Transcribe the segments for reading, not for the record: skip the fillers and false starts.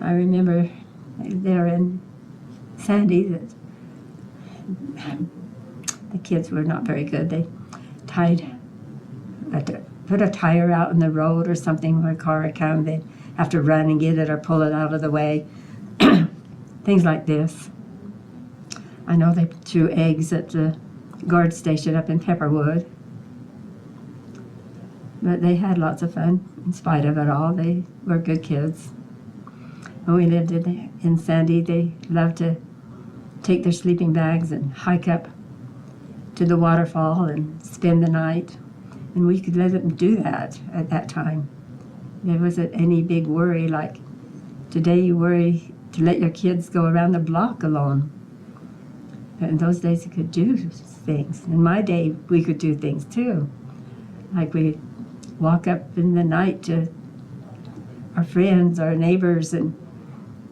I remember there in Sandy that the kids were not very good. They put a tire out in the road or something when a car would come. They'd have to run and get it or pull it out of the way. Things like this. I know they threw eggs at the guard station up in Pepperwood. But they had lots of fun in spite of it all. They were good kids. When we lived in Sandy, they loved to take their sleeping bags and hike up to the waterfall and spend the night. And we could let them do that at that time. There wasn't any big worry like today you worry to let your kids go around the block alone. But in those days, you could do things. In my day, we could do things too. Like we walk up in the night to our friends, our neighbors, and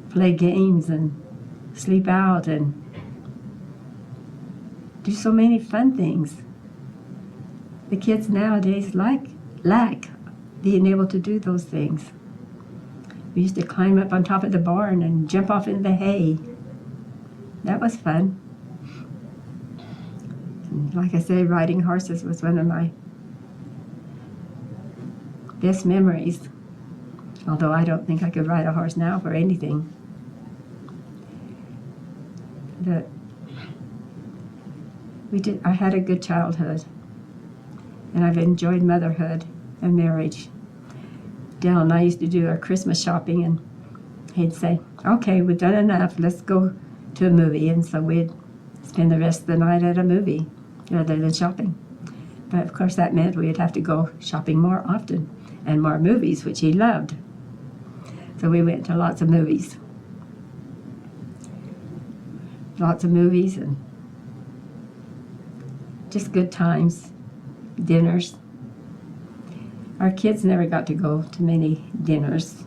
play games and sleep out and do so many fun things. The kids nowadays lack being able to do those things. We used to climb up on top of the barn and jump off into the hay. That was fun. And like I say, riding horses was one of my best memories. Although I don't think I could ride a horse now for anything. But I had a good childhood. And I've enjoyed motherhood and marriage. Dale and I used to do our Christmas shopping, and he'd say, okay, we've done enough, let's go to a movie. And so we'd spend the rest of the night at a movie rather than shopping. But of course that meant we'd have to go shopping more often and more movies, which he loved. So we went to lots of movies. Lots of movies and just good times, dinners. Our kids never got to go to many dinners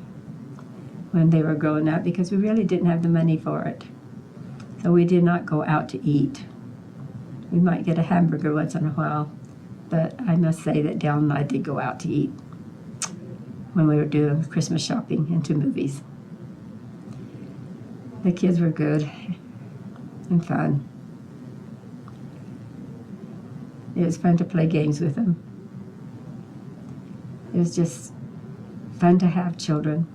when they were growing up because we really didn't have the money for it. So we did not go out to eat. We might get a hamburger once in a while, but I must say that Dale and I did go out to eat when we were doing Christmas shopping and to movies. The kids were good and fun. It was fun to play games with them. It was just fun to have children.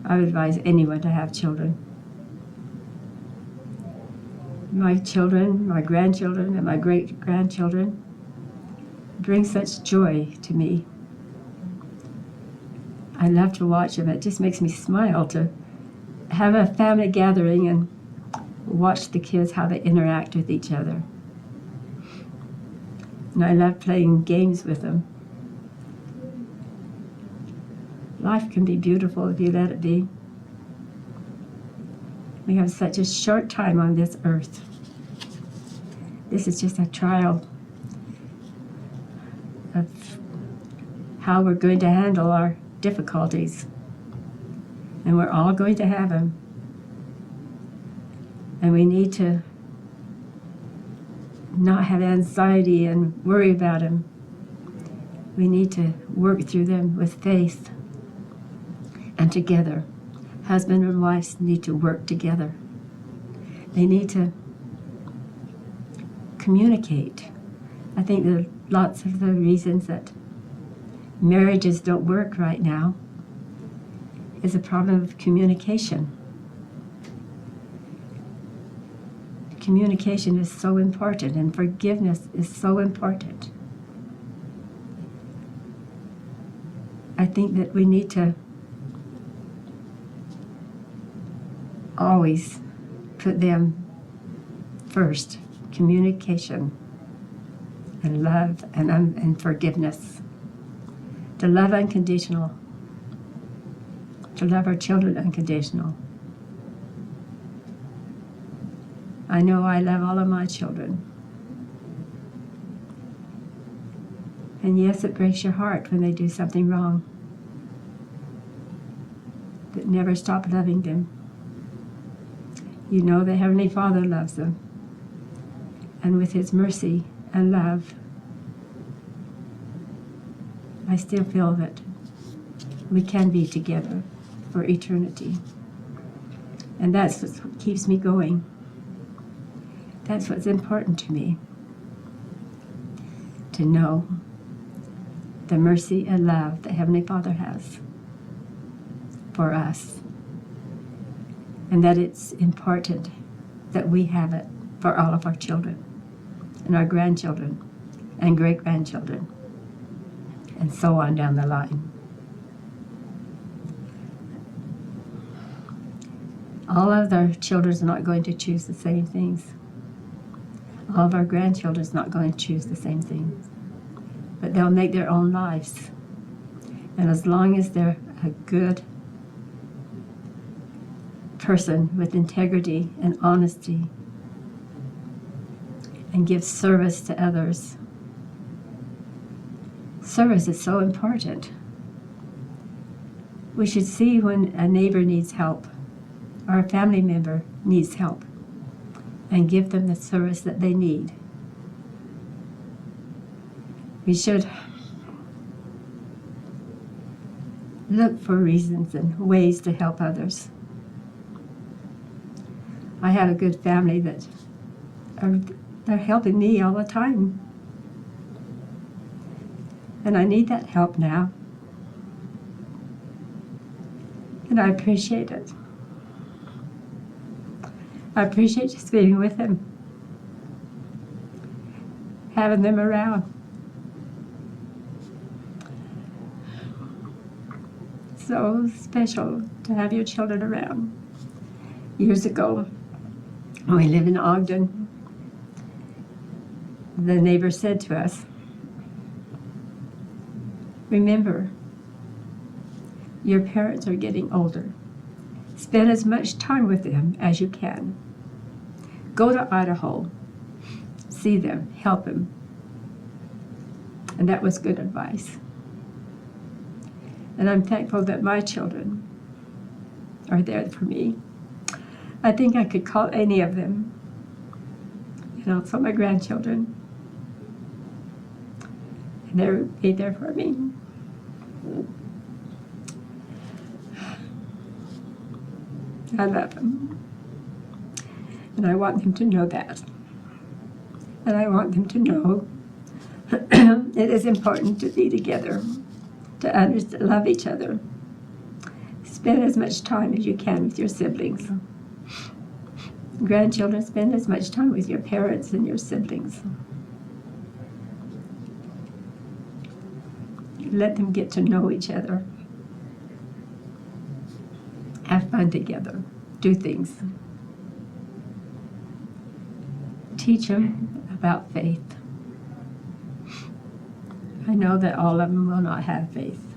I would advise anyone to have children. My children, my grandchildren, and my great-grandchildren bring such joy to me. I love to watch them. It just makes me smile to have a family gathering and watch the kids, how they interact with each other. And I love playing games with them. Life can be beautiful if you let it be. We have such a short time on this earth. This is just a trial of how we're going to handle our difficulties. And we're all going to have them. And we need to not have anxiety and worry about them. We need to work through them with faith and together. Husband and wives need to work together. They need to communicate. I think that lots of the reasons that marriages don't work right now is a problem of communication. Communication is so important, and forgiveness is so important. I think that we need to always put them first. Communication and love and forgiveness. To love unconditional. To love our children unconditional. I know I love all of my children. And yes, it breaks your heart when they do something wrong. But never stop loving them. You know the Heavenly Father loves them. And with His mercy and love, I still feel that we can be together for eternity. And that's what keeps me going. That's what's important to me. To know the mercy and love that Heavenly Father has for us. And that it's important that we have it for all of our children and our grandchildren and great-grandchildren and so on down the line. All of our children are not going to choose the same things. All of our grandchildren are not going to choose the same things. But they'll make their own lives. And as long as they're a good person with integrity and honesty and give service to others. Service is so important. We should see when a neighbor needs help or a family member needs help and give them the service that they need. We should look for reasons and ways to help others. I have a good family that they're helping me all the time. And I need that help now. And I appreciate it. I appreciate just being with them, having them around. So special to have your children around. Years ago, when we lived in Ogden, the neighbor said to us, "Remember, your parents are getting older. Spend as much time with them as you can. Go to Idaho, see them, help them." And that was good advice. And I'm thankful that my children are there for me. I think I could call any of them, and also my grandchildren, and they would be there for me. I love them, and I want them to know that. And I want them to know it is important to be together, to love each other. Spend as much time as you can with your siblings. Grandchildren, spend as much time with your parents and your siblings. Let them get to know each other. Have fun together. Do things. Teach them about faith. I know that all of them will not have faith.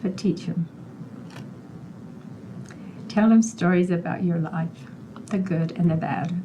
But teach them. Tell them stories about your life, the good and the bad.